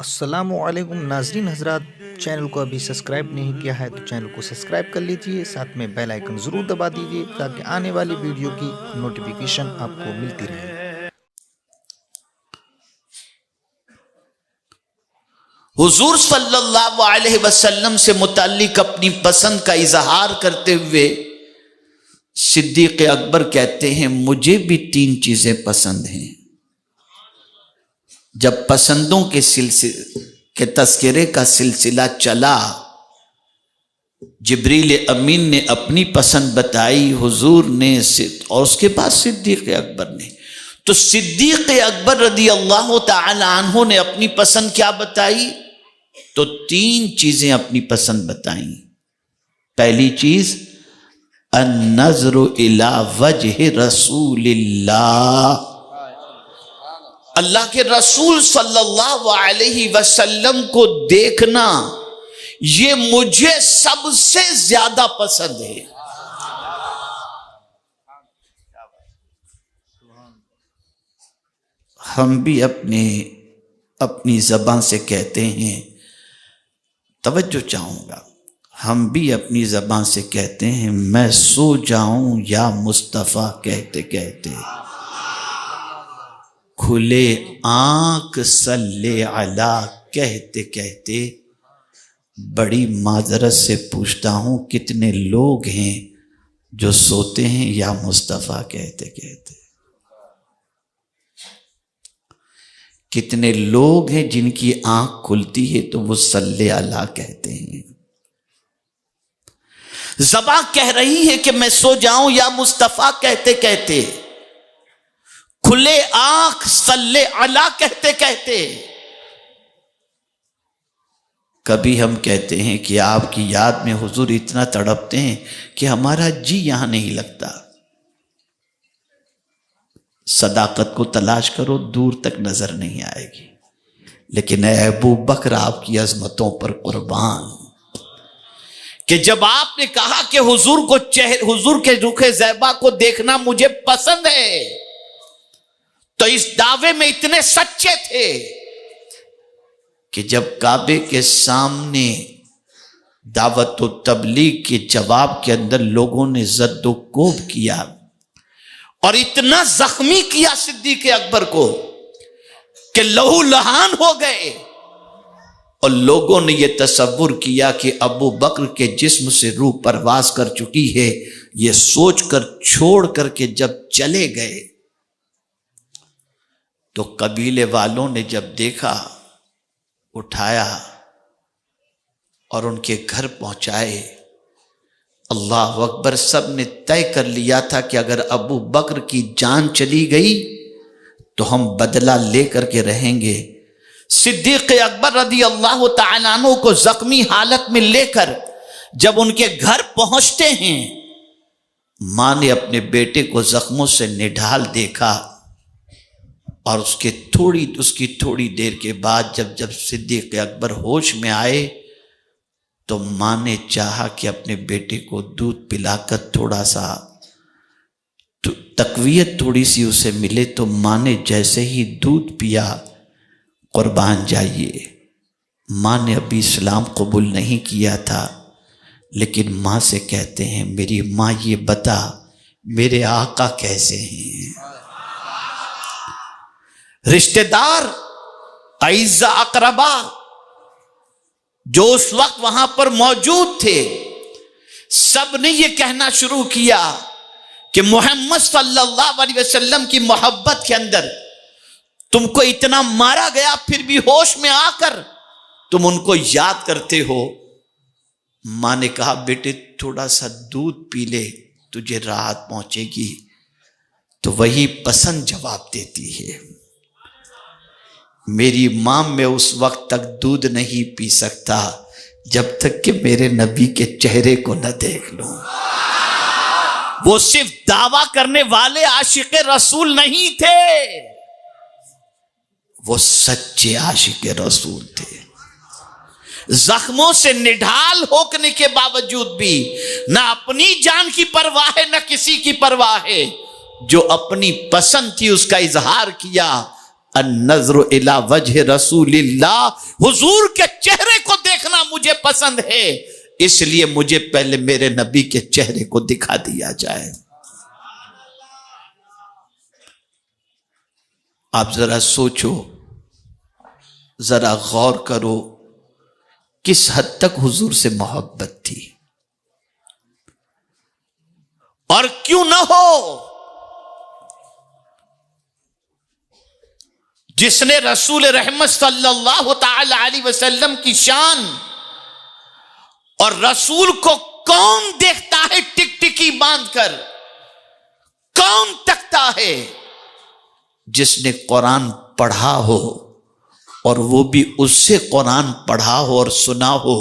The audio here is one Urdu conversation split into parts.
السلام علیکم ناظرین حضرات، چینل کو ابھی سبسکرائب نہیں کیا ہے تو چینل کو سبسکرائب کر لیجئے، ساتھ میں بیل آئیکن ضرور دبا دیجئے تاکہ آنے والی ویڈیو کی نوٹیفیکیشن آپ کو ملتی رہے۔ حضور صلی اللہ علیہ وسلم سے متعلق اپنی پسند کا اظہار کرتے ہوئے صدیق اکبر کہتے ہیں مجھے بھی 3 چیزیں پسند ہیں۔ جب پسندوں کے تذکرے کا سلسلہ چلا، جبریل امین نے اپنی پسند بتائی، حضور نے اور اس کے بعد صدیق اکبر نے، تو صدیق اکبر رضی اللہ تعالی عنہ نے اپنی پسند کیا بتائی؟ تو 3 چیزیں اپنی پسند بتائیں۔ پہلی چیز النظر الی وجہ رسول اللہ، اللہ کے رسول صلی اللہ علیہ وسلم کو دیکھنا یہ مجھے سب سے زیادہ پسند ہے۔ ہم بھی اپنی زبان سے کہتے ہیں، توجہ چاہوں گا، ہم بھی اپنی زبان سے کہتے ہیں میں سو جاؤں یا مصطفیٰ کہتے کہتے، کھلے آنکھ صلی علی کہتے کہتے، بڑی معذرت سے پوچھتا ہوں کتنے لوگ ہیں جو سوتے ہیں یا مصطفیٰ کہتے کہتے؟ کتنے لوگ ہیں جن کی آنکھ کھلتی ہے تو وہ صلی علی کہتے ہیں؟ زبان کہہ رہی ہے کہ میں سو جاؤں یا مصطفیٰ کہتے کہتے، کھلے آنکھ صلی علی کہتے کہتے۔ کبھی ہم کہتے ہیں کہ آپ کی یاد میں حضور اتنا تڑپتے ہیں کہ ہمارا جی یہاں نہیں لگتا۔ صداقت کو تلاش کرو، دور تک نظر نہیں آئے گی، لیکن اے ابو بکر آپ کی عظمتوں پر قربان، کہ جب آپ نے کہا کہ حضور کے رخ زیبا کو دیکھنا مجھے پسند ہے، تو اس دعوے میں اتنے سچے تھے کہ جب کعبے کے سامنے دعوت و تبلیغ کے جواب کے اندر لوگوں نے زد و کوب کیا اور اتنا زخمی کیا صدیق اکبر کو کہ لہو لہان ہو گئے، اور لوگوں نے یہ تصور کیا کہ ابو بکر کے جسم سے روح پرواز کر چکی ہے، یہ سوچ کر چھوڑ کر کے جب چلے گئے تو قبیلے والوں نے جب دیکھا، اٹھایا اور ان کے گھر پہنچائے۔ اللہ اکبر، سب نے طے کر لیا تھا کہ اگر ابو بکر کی جان چلی گئی تو ہم بدلہ لے کر کے رہیں گے۔ صدیق اکبر رضی اللہ تعالیٰ عنہ کو زخمی حالت میں لے کر جب ان کے گھر پہنچتے ہیں، ماں نے اپنے بیٹے کو زخموں سے نڈھال دیکھا، اور اس کی تھوڑی دیر کے بعد جب صدیق اکبر ہوش میں آئے تو ماں نے چاہا کہ اپنے بیٹے کو دودھ پلا کر تھوڑا سا تقویت تھوڑی سی اسے ملے، تو ماں نے جیسے ہی دودھ پیا، قربان جائیے، ماں نے ابھی اسلام قبول نہیں کیا تھا، لیکن ماں سے کہتے ہیں میری ماں یہ بتا میرے آقا کیسے ہیں؟ رشتہ دار، اعزا اقربا جو اس وقت وہاں پر موجود تھے، سب نے یہ کہنا شروع کیا کہ محمد صلی اللہ علیہ وسلم کی محبت کے اندر تم کو اتنا مارا گیا، پھر بھی ہوش میں آ کر تم ان کو یاد کرتے ہو۔ ماں نے کہا بیٹے تھوڑا سا دودھ پی لے، تجھے راحت پہنچے گی، تو وہی پسند جواب دیتی ہے۔ میری ماں میں اس وقت تک دودھ نہیں پی سکتا جب تک کہ میرے نبی کے چہرے کو نہ دیکھ لوں۔ وہ صرف دعویٰ کرنے والے عاشق رسول نہیں تھے، وہ سچے عاشق رسول تھے۔ زخموں سے نڈھال ہونے کے باوجود بھی نہ اپنی جان کی پرواہ ہے نہ کسی کی پرواہ ہے، جو اپنی پسند تھی اس کا اظہار کیا۔ النظر الی وجہ رسول اللہ، حضور کے چہرے کو دیکھنا مجھے پسند ہے، اس لیے مجھے پہلے میرے نبی کے چہرے کو دکھا دیا جائے۔ آپ ذرا سوچو، ذرا غور کرو، کس حد تک حضور سے محبت تھی، اور کیوں نہ ہو، جس نے رسول رحمت صلی اللہ تعالی علیہ وسلم کی شان، اور رسول کو کون دیکھتا ہے ٹک ٹکی باندھ کر، کون تکتا ہے؟ جس نے قرآن پڑھا ہو، اور وہ بھی اس سے قرآن پڑھا ہو اور سنا ہو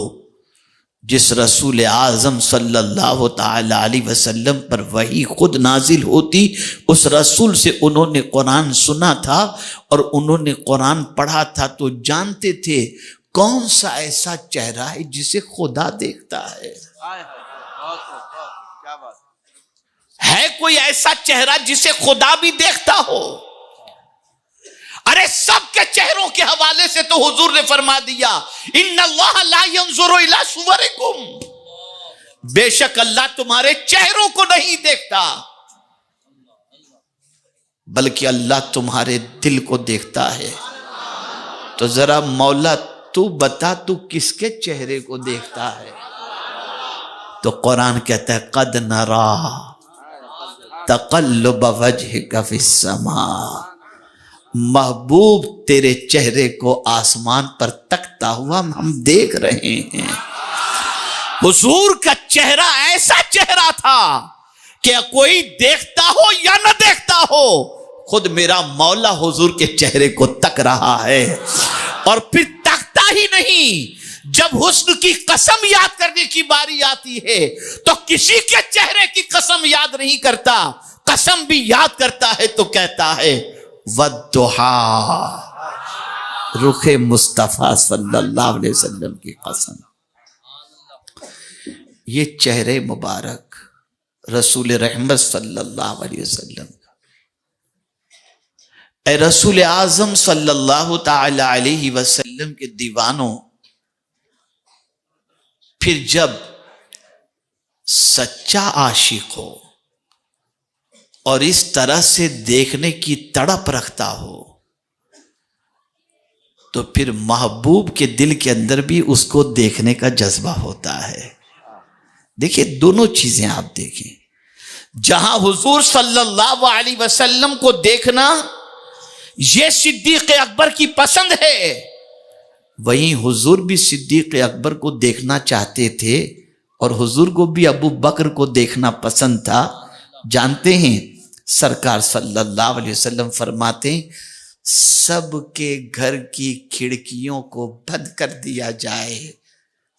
جس رسول اعظم صلی اللہ تعالی علیہ وسلم پر وحی خود نازل ہوتی، اس رسول سے انہوں نے قرآن سنا تھا اور انہوں نے قرآن پڑھا تھا، تو جانتے تھے کون سا ایسا چہرہ ہے جسے خدا دیکھتا ہے۔ ہے کوئی ایسا چہرہ جسے خدا بھی دیکھتا ہو؟ ارے سب کے چہروں کے حوالے سے تو حضور نے فرما دیا، ان اللہ لا ينظر الى صورکم، بے شک اللہ تمہارے چہروں کو نہیں دیکھتا، بلکہ اللہ تمہارے دل کو دیکھتا ہے۔ تو ذرا مولا تو بتا، تو کس کے چہرے کو دیکھتا ہے؟ تو قرآن کہتا ہے قد نرا تقلب وجہک فی السماء، محبوب تیرے چہرے کو آسمان پر تکتا ہوا ہم دیکھ رہے ہیں۔ حضور کا چہرہ ایسا چہرہ تھا کہ کوئی دیکھتا ہو یا نہ دیکھتا ہو، خود میرا مولا حضور کے چہرے کو تک رہا ہے، اور پھر تکتا ہی نہیں، جب حسن کی قسم یاد کرنے کی باری آتی ہے تو کسی کے چہرے کی قسم یاد نہیں کرتا، قسم بھی یاد کرتا ہے تو کہتا ہے وَالضُّحَىٰ، رخ مصطفیٰ صلی اللہ علیہ وسلم کی قسم۔ یہ چہرے مبارک رسول رحمت صلی اللہ علیہ وسلم کا، اے رسول اعظم صلی اللہ تعالی علیہ وسلم کے دیوانوں، پھر جب سچا عاشق ہو اور اس طرح سے دیکھنے کی تڑپ رکھتا ہو، تو پھر محبوب کے دل کے اندر بھی اس کو دیکھنے کا جذبہ ہوتا ہے۔ دیکھیں دونوں چیزیں آپ دیکھیں، جہاں حضور صلی اللہ علیہ وسلم کو دیکھنا یہ صدیق اکبر کی پسند ہے، وہیں حضور بھی صدیق اکبر کو دیکھنا چاہتے تھے، اور حضور کو بھی ابو بکر کو دیکھنا پسند تھا۔ جانتے ہیں سرکار صلی اللہ علیہ وسلم فرماتے ہیں سب کے گھر کی کھڑکیوں کو بند کر دیا جائے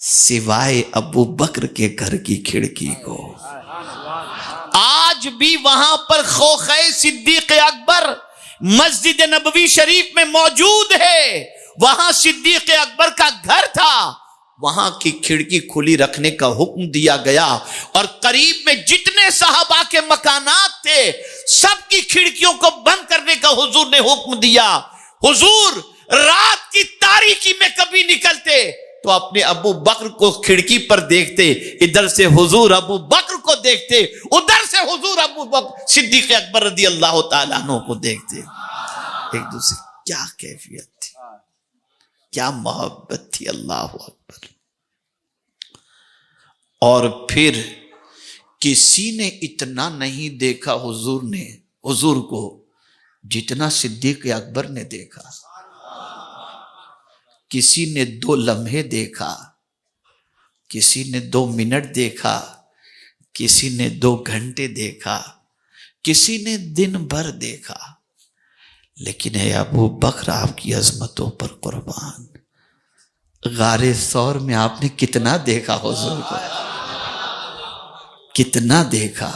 سوائے ابو بکر کے گھر کی کھڑکی کو۔ آج بھی وہاں پر خوخہ صدیق اکبر مسجد نبوی شریف میں موجود ہے، وہاں صدیق اکبر کا گھر تھا، وہاں کی کھڑکی کھلی رکھنے کا حکم دیا گیا، اور قریب میں جتنے صحابہ کے مکانات تھے سب کی کھڑکیوں کو بند کرنے کا حضور نے حکم دیا۔ حضور رات کی تاریکی میں کبھی نکلتے تو اپنے ابو بکر کو کھڑکی پر دیکھتے، ادھر سے حضور ابو بکر کو دیکھتے، ادھر سے حضور ابو بکر صدیق اکبر رضی اللہ تعالیٰ عنہ کو دیکھتے۔ ایک دوسرے کیا کیفیت تھی، کیا محبت تھی، اللہ اکبر۔ اور پھر کسی نے اتنا نہیں دیکھا حضور کو جتنا صدیق اکبر نے دیکھا۔ کسی نے 2 لمحے دیکھا، کسی نے 2 منٹ دیکھا، کسی نے 2 گھنٹے دیکھا، کسی نے دن بھر دیکھا، لیکن اے ابو بکر آپ کی عظمتوں پر قربان، غار ثور میں آپ نے کتنا دیکھا حضور کو، کتنا دیکھا،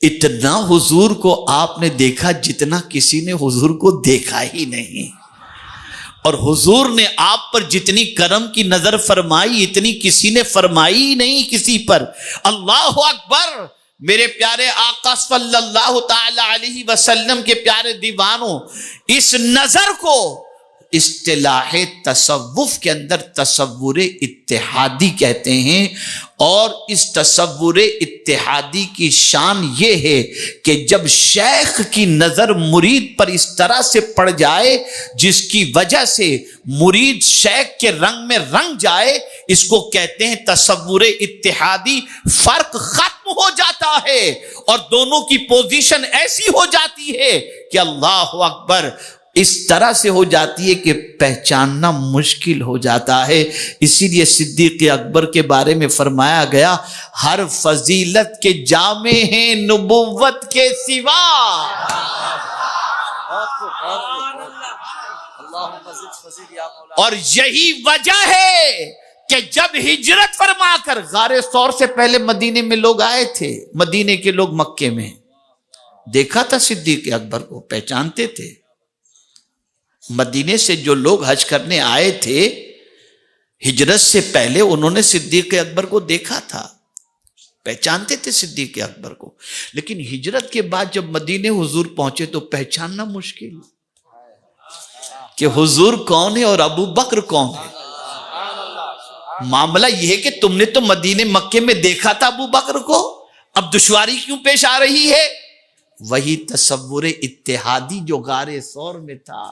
اتنا حضور کو آپ نے دیکھا جتنا کسی نے حضور کو دیکھا ہی نہیں، اور حضور نے آپ پر جتنی کرم کی نظر فرمائی اتنی کسی نے فرمائی ہی نہیں کسی پر۔ اللہ اکبر، میرے پیارے آقا صلی اللہ تعالی علیہ وسلم کے پیارے دیوانوں، اس نظر کو اصطلاح تصوف کے اندر تصور اتحادی کہتے ہیں، اور اس تصور اتحادی کی شان یہ ہے کہ جب شیخ کی نظر مرید پر اس طرح سے پڑ جائے جس کی وجہ سے مرید شیخ کے رنگ میں رنگ جائے، اس کو کہتے ہیں تصور اتحادی۔ فرق ختم ہو جاتا ہے اور دونوں کی پوزیشن ایسی ہو جاتی ہے کہ اللہ اکبر، اس طرح سے ہو جاتی ہے کہ پہچاننا مشکل ہو جاتا ہے۔ اسی لیے صدیق اکبر کے بارے میں فرمایا گیا، ہر فضیلت کے جامع ہیں نبوت کے سوا۔ اور یہی وجہ ہے کہ جب ہجرت فرما کر غار ثور سے پہلے مدینے میں لوگ آئے تھے، مدینے کے لوگ مکے میں دیکھا تھا صدیق اکبر کو، پہچانتے تھے۔ مدینے سے جو لوگ حج کرنے آئے تھے ہجرت سے پہلے، انہوں نے صدیق اکبر کو دیکھا تھا، پہچانتے تھے صدیق اکبر کو، لیکن ہجرت کے بعد جب مدینے حضور پہنچے تو پہچاننا مشکل کہ حضور کون ہے اور ابو بکر کون ہے۔ معاملہ یہ ہے کہ تم نے تو مدینے مکے میں دیکھا تھا ابو بکر کو، اب دشواری کیوں پیش آ رہی ہے؟ وہی تصور اتحادی جو غار ثور میں تھا،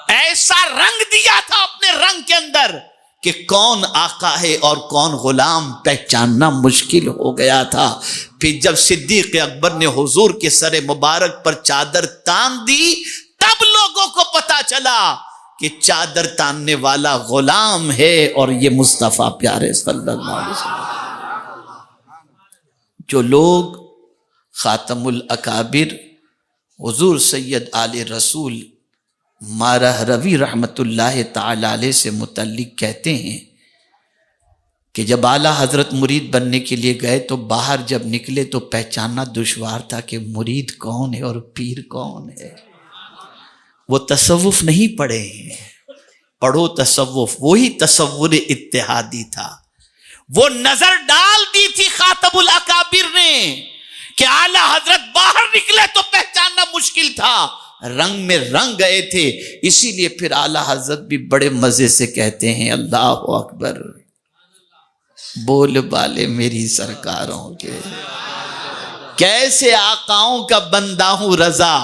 ایسا رنگ دیا تھا اپنے رنگ کے اندر کہ کون آقا ہے اور کون غلام پہچاننا مشکل ہو گیا تھا۔ پھر جب صدیق اکبر نے حضور کے سر مبارک پر چادر تان دی، تب لوگوں کو پتا چلا کہ چادر تاننے والا غلام ہے اور یہ مصطفیٰ پیارے صلی اللہ علیہ وسلم۔ جو لوگ خاتم الاکابر حضور سید آل رسول مارہ روی رحمت اللہ تعالی علیہ سے متعلق کہتے ہیں کہ جب اعلیٰ حضرت مرید بننے کے لیے گئے تو باہر جب نکلے تو پہچاننا دشوار تھا کہ مرید کون ہے اور پیر کون ہے۔ وہ تصوف نہیں پڑھے ہیں، پڑھو تصوف، وہی تصور اتحادی تھا۔ وہ نظر ڈال دی تھی خاتم الاکابر نے کہ اعلیٰ حضرت باہر نکلے تو پہچاننا مشکل تھا، رنگ میں رنگ گئے تھے۔ اسی لیے پھر اعلیٰ حضرت بھی بڑے مزے سے کہتے ہیں، اللہ اکبر، بول بالے میری سرکاروں کے، کیسے آقاؤں کا بندہ ہوں رضا،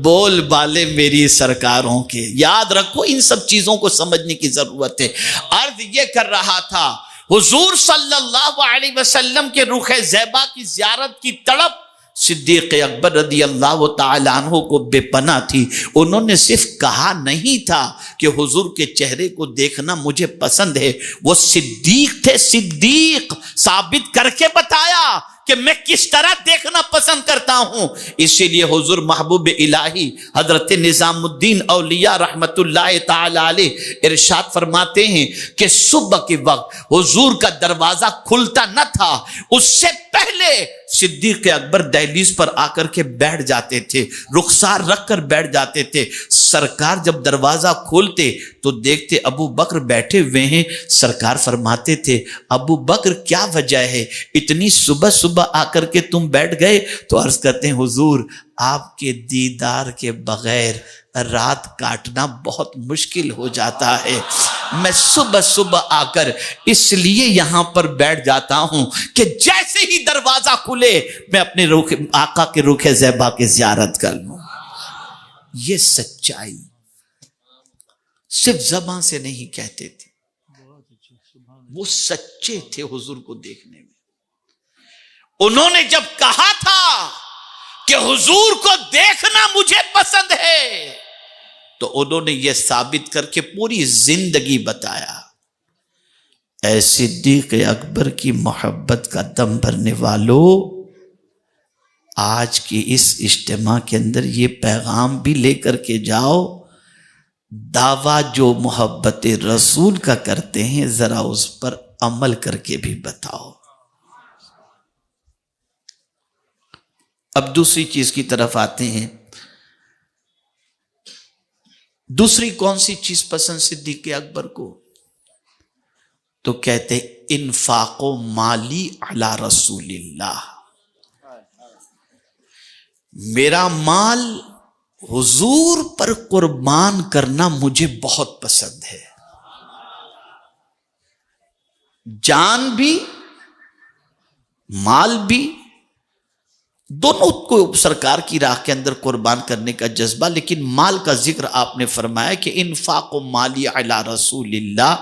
بول بالے میری سرکاروں کے۔ یاد رکھو، ان سب چیزوں کو سمجھنے کی ضرورت ہے۔ عرض یہ کر رہا تھا، حضور صلی اللہ علیہ وسلم کے رخ زیبا کی زیارت کی تڑپ صدیق اکبر رضی اللہ تعالی عنہ کو بے پناہ تھی۔ انہوں نے صرف کہا نہیں تھا کہ حضور کے چہرے کو دیکھنا مجھے پسند ہے، وہ صدیق تھے، صدیق ثابت کر کے بتایا کہ میں کس طرح دیکھنا پسند کرتا ہوں۔ اسی لیے حضور محبوب الہی حضرت نظام الدین اولیاء رحمت اللہ تعالی علیہ ارشاد فرماتے ہیں کہ صبح کے وقت حضور کا دروازہ کھلتا نہ تھا، اس سے پہلے صدیق اکبر دہلیز پر آ کر کے بیٹھ جاتے تھے، رخسار رکھ کر بیٹھ جاتے تھے۔ سرکار جب دروازہ کھولتے تو دیکھتے ابو بکر بیٹھے ہوئے ہیں۔ سرکار فرماتے تھے، ابو بکر کیا وجہ ہے، اتنی صبح صبح آ کر کے تم بیٹھ گئے؟ تو عرض کرتے ہیں، حضور آپ کے دیدار کے بغیر رات کاٹنا بہت مشکل ہو جاتا ہے، میں صبح صبح آ کر اس لیے یہاں پر بیٹھ جاتا ہوں کہ جیسے ہی دروازہ کھلے میں اپنے آقا کے رخ زیبا کی زیارت کر لوں۔ یہ سچائی صرف زبان سے نہیں کہتے تھے، وہ سچے تھے حضور کو دیکھنے میں۔ انہوں نے جب کہا تھا کہ حضور کو دیکھنا مجھے پسند ہے تو انہوں نے یہ ثابت کر کے پوری زندگی بتایا۔ اے صدیق اکبر کی محبت کا دم بھرنے والو، آج کی اس اجتماع کے اندر یہ پیغام بھی لے کر کے جاؤ، دعویٰ جو محبت رسول کا کرتے ہیں ذرا اس پر عمل کر کے بھی بتاؤ۔ اب دوسری چیز کی طرف آتے ہیں۔ دوسری کون سی چیز پسند صدیق اکبر کو؟ تو کہتے انفاق و مالی علی رسول اللہ، میرا مال حضور پر قربان کرنا مجھے بہت پسند ہے، جان بھی مال بھی دونوں کو سرکار کی راہ کے اندر قربان کرنے کا جذبہ، لیکن مال کا ذکر آپ نے فرمایا کہ انفاق و مالی علی رسول اللہ،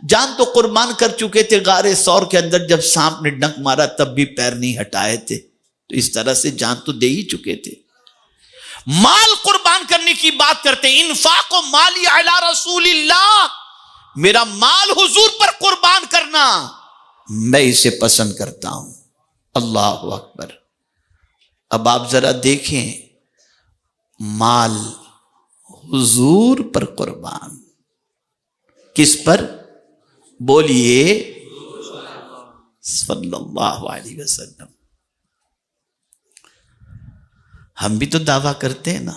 جان تو قربان کر چکے تھے غار ثور کے اندر، جب سانپ نے ڈنک مارا تب بھی پیر نہیں ہٹائے تھے، تو اس طرح سے جان تو دے ہی چکے تھے، مال قربان کرنے کی بات کرتے ہیں، انفاق و مالی علی رسول اللہ، میرا مال حضور پر قربان کرنا میں اسے پسند کرتا ہوں۔ اللہ اکبر۔ اب آپ ذرا دیکھیں، مال حضور پر قربان، کس پر؟ بولیے صلی اللہ علیہ وسلم۔ ہم بھی تو دعویٰ کرتے ہیں نا،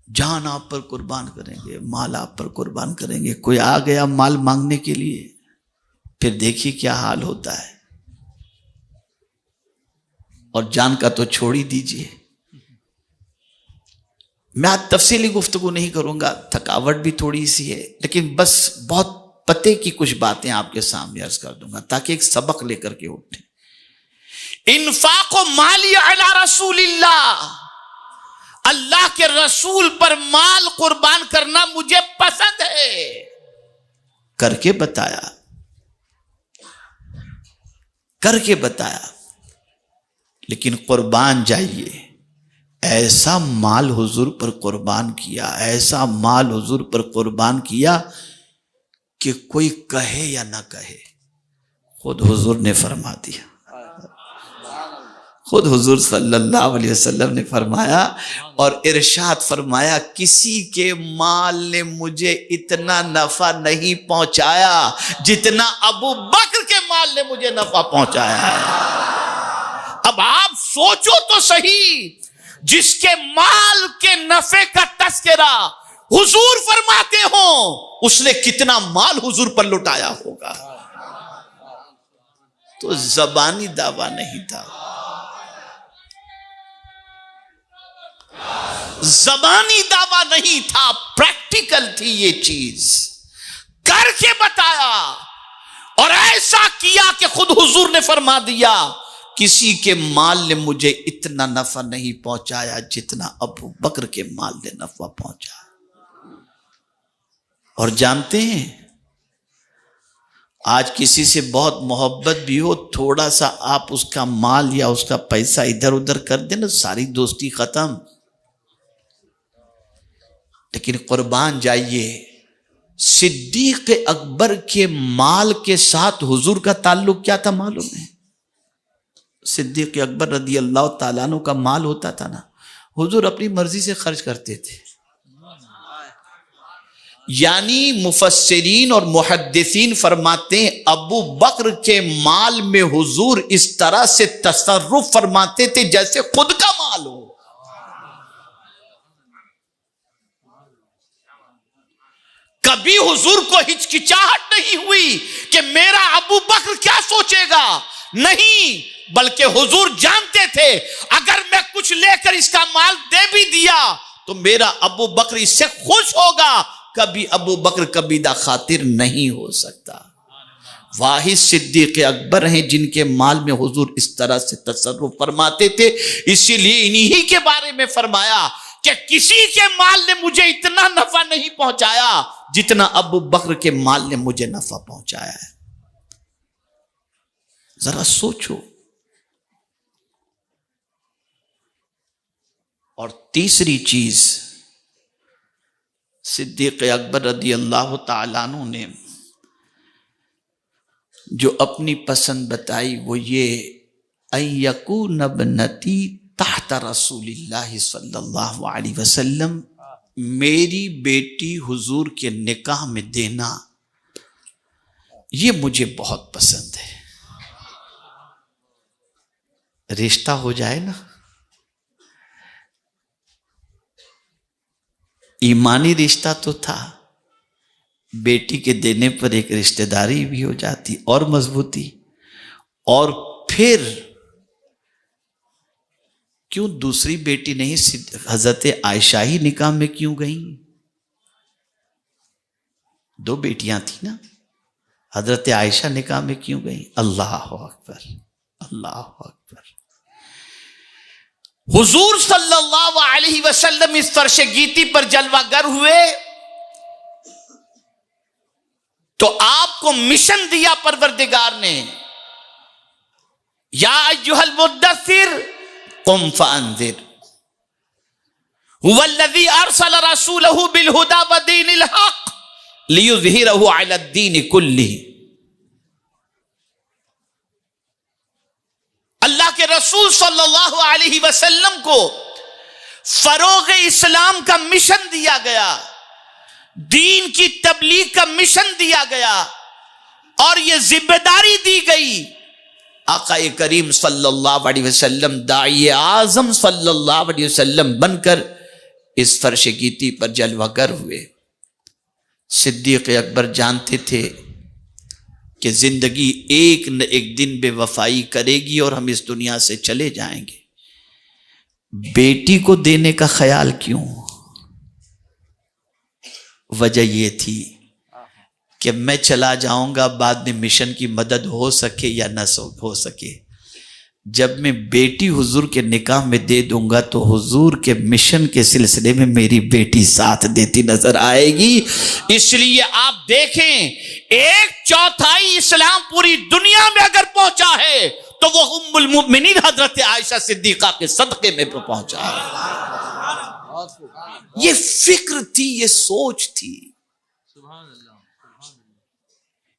جان آپ پر قربان کریں گے، مال آپ پر قربان کریں گے، کوئی آ گیا مال مانگنے کے لیے، پھر دیکھیے کیا حال ہوتا ہے، اور جان کا تو چھوڑ ہی دیجئے۔ میں آج تفصیلی گفتگو نہیں کروں گا، تھکاوٹ بھی تھوڑی سی ہے، لیکن بس بہت پتے کی کچھ باتیں آپ کے سامنے عرض کر دوں گا تاکہ ایک سبق لے کر کے اٹھیں۔ انفاق و مالی علی رسول اللہ، اللہ کے رسول پر مال قربان کرنا مجھے پسند ہے، کر کے بتایا، کر کے بتایا، لیکن قربان جائیے، ایسا مال حضور پر قربان کیا، ایسا مال حضور پر قربان کیا کہ کوئی کہے یا نہ کہے، خود حضور نے فرما دیا، خود حضور صلی اللہ علیہ وسلم نے فرمایا، اور ارشاد فرمایا کسی کے مال نے مجھے اتنا نفع نہیں پہنچایا جتنا ابو بکر کے مال نے مجھے نفع پہنچایا ہے۔ اب آپ سوچو تو صحیح، جس کے مال کے نفع کا تذکرہ حضور فرماتے ہوں، اس نے کتنا مال حضور پر لٹایا ہوگا۔ تو زبانی دعویٰ نہیں تھا، زبانی دعویٰ نہیں تھا، پریکٹیکل تھی یہ چیز، کر کے بتایا، اور ایسا کیا کہ خود حضور نے فرما دیا کسی کے مال نے مجھے اتنا نفع نہیں پہنچایا جتنا ابو بکر کے مال نے نفع پہنچایا۔ اور جانتے ہیں، آج کسی سے بہت محبت بھی ہو، تھوڑا سا آپ اس کا مال یا اس کا پیسہ ادھر ادھر کر دیں نا، ساری دوستی ختم۔ لیکن قربان جائیے، صدیق اکبر کے مال کے ساتھ حضور کا تعلق کیا تھا معلوم ہے؟ صدیق اکبر رضی اللہ تعالیٰ عنہ کا مال ہوتا تھا نا، حضور اپنی مرضی سے خرچ کرتے تھے، یعنی مفسرین اور محدثین فرماتے ہیں ابو بکر کے مال میں حضور اس طرح سے تصرف فرماتے تھے جیسے خود کا مال ہو۔ کبھی حضور کو ہچکچاہٹ نہیں ہوئی کہ میرا ابو بکر کیا سوچے گا، نہیں، بلکہ حضور جانتے تھے اگر میں کچھ لے کر اس کا مال دے بھی دیا تو میرا ابو بکر اس سے خوش ہوگا، کبھی ابو بکر کبھی دا خاطر نہیں ہو سکتا۔ واحد صدیق اکبر ہیں جن کے مال میں حضور اس طرح سے تصرف فرماتے تھے، اسی لیے انہی کے بارے میں فرمایا کہ کسی کے مال نے مجھے اتنا نفع نہیں پہنچایا جتنا ابو بکر کے مال نے مجھے نفع پہنچایا ہے۔ ذرا سوچو۔ اور تیسری چیز صدیق اکبر رضی اللہ تعالیٰ عنہ نے جو اپنی پسند بتائی وہ یہ، ان یکون ابنتی تحت رسول اللہ صلی اللہ علیہ وسلم، میری بیٹی حضور کے نکاح میں دینا یہ مجھے بہت پسند ہے۔ رشتہ ہو جائے نا، ایمانی رشتہ تو تھا، بیٹی کے دینے پر ایک رشتہ داری بھی ہو جاتی اور مضبوطی. اور پھر کیوں دوسری بیٹی نہیں حضرت عائشہ ہی نکاح میں کیوں گئیں؟ 2 بیٹیاں تھیں نا. حضرت عائشہ نکاح میں کیوں گئیں؟ اللہ اکبر، اللہ اکبر. حضور صلی اللہ علیہ وسلم اس فرش گیتی پر جلوہ گر ہوئے تو آپ کو مشن دیا پروردگار نے، یا ایھا المدثر قم فانذر هو الذی ارسل رسولہ بالہدی ودین الحق لیظہرہ علی الدین کلہ. اللہ کے رسول صلی اللہ علیہ وسلم کو فروغ اسلام کا مشن دیا گیا، دین کی تبلیغ کا مشن دیا گیا، اور یہ ذمہ داری دی گئی. آقا کریم صلی اللہ علیہ وسلم داعی اعظم صلی اللہ علیہ وسلم بن کر اس فرش گیتی پر جلوہ گر ہوئے. صدیق اکبر جانتے تھے کہ زندگی ایک نہ ایک دن بے وفائی کرے گی اور ہم اس دنیا سے چلے جائیں گے. بیٹی کو دینے کا خیال کیوں؟ وجہ یہ تھی کہ میں چلا جاؤں گا، بعد میں مشن کی مدد ہو سکے یا نہ ہو سکے. جب میں بیٹی حضور کے نکاح میں دے دوں گا تو حضور کے مشن کے سلسلے میں میری بیٹی ساتھ دیتی نظر آئے گی. اس لیے آپ دیکھیں 1/4 اسلام پوری دنیا میں اگر پہنچا ہے تو وہ ام المؤمنین حضرت عائشہ صدیقہ کے صدقے میں پہنچا ہے. یہ فکر تھی، یہ سوچ تھی،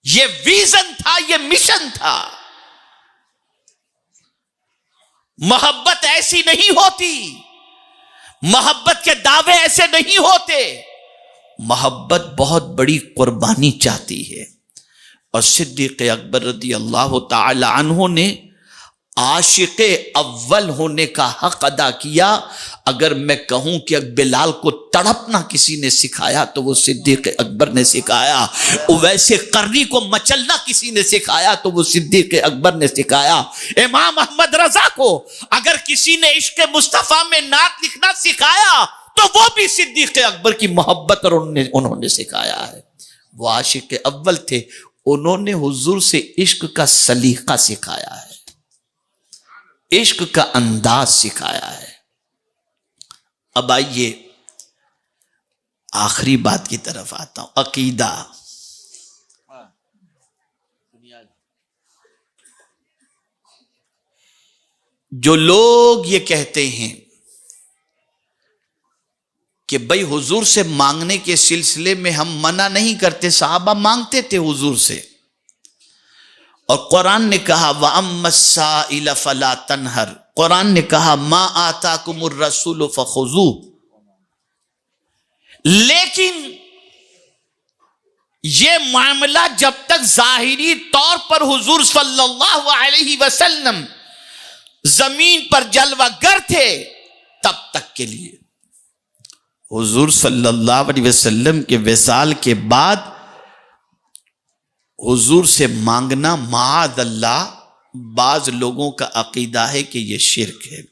یہ ویژن تھا، یہ مشن تھا. محبت ایسی نہیں ہوتی، محبت کے دعوے ایسے نہیں ہوتے. محبت بہت بڑی قربانی چاہتی ہے. اور صدیق اکبر رضی اللہ تعالی عنہ نے عاشق اول ہونے کا حق ادا کیا. اگر میں کہوں کہ بلال کو تڑپنا کسی نے سکھایا تو وہ صدیق اکبر نے سکھایا. ویسے قرنی کو مچلنا کسی نے سکھایا تو وہ صدیق اکبر نے سکھایا. امام احمد رضا کو اگر کسی نے عشق مصطفیٰ میں نعت لکھنا سکھایا تو وہ بھی صدیق اکبر کی محبت اور انہوں نے سکھایا ہے. وہ عاشق اول تھے، انہوں نے حضور سے عشق کا سلیقہ سکھایا ہے، عشق کا انداز سکھایا ہے. اب آئیے آخری بات کی طرف آتا ہوں، عقیدہ. جو لوگ یہ کہتے ہیں کہ بھئی حضور سے مانگنے کے سلسلے میں ہم منع نہیں کرتے، صحابہ مانگتے تھے حضور سے، اور قرآن نے کہا وَأَمَّا السَّائِلَ فَلَا تَنْهَرْ، قرآن نے کہا مَا آتَاكُمُ الرَّسُولُ فَخُذُوهُ. لیکن یہ معاملہ جب تک ظاہری طور پر حضور صلی اللہ علیہ وسلم زمین پر جلوہ گر تھے تب تک کے لیے. حضور صلی اللہ علیہ وسلم کے وصال کے بعد حضور سے مانگنا معاذ اللہ، بعض لوگوں کا عقیدہ ہے کہ یہ شرک ہے،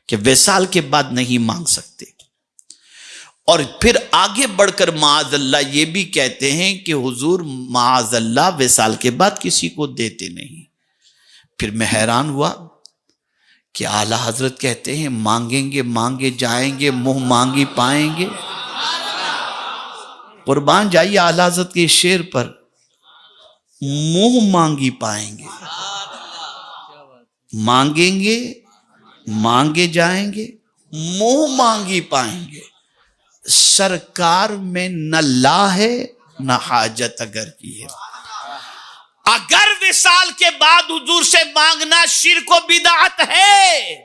کہ وصال کے بعد نہیں مانگ سکتے. اور پھر آگے بڑھ کر معاذ اللہ یہ بھی کہتے ہیں کہ حضور معاذ اللہ وصال کے بعد کسی کو دیتے نہیں. پھر میں حیران ہوا کہ اعلیٰ حضرت کہتے ہیں مانگیں گے مانگے جائیں گے، منہ مانگی پائیں گے. قربان جائیے اعلیٰ حضرت کے شعر پر، منہ مانگی پائیں گے، مانگیں گے مانگے جائیں گے، منہ مانگی پائیں گے. سرکار میں نہ لا ہے نہ حاجت اگر کی ہے. اگر وصال کے بعد حضور سے مانگنا شرک و بدعت ہے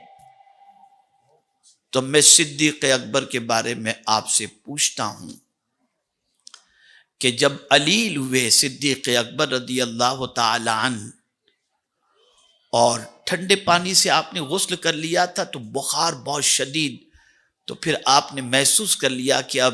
تو میں صدیق اکبر کے بارے میں آپ سے پوچھتا ہوں کہ جب علیل ہوئے صدیق اکبر رضی اللہ تعالی عنہ اور ٹھنڈے پانی سے آپ نے غسل کر لیا تھا تو بخار بہت شدید، تو پھر آپ نے محسوس کر لیا کہ اب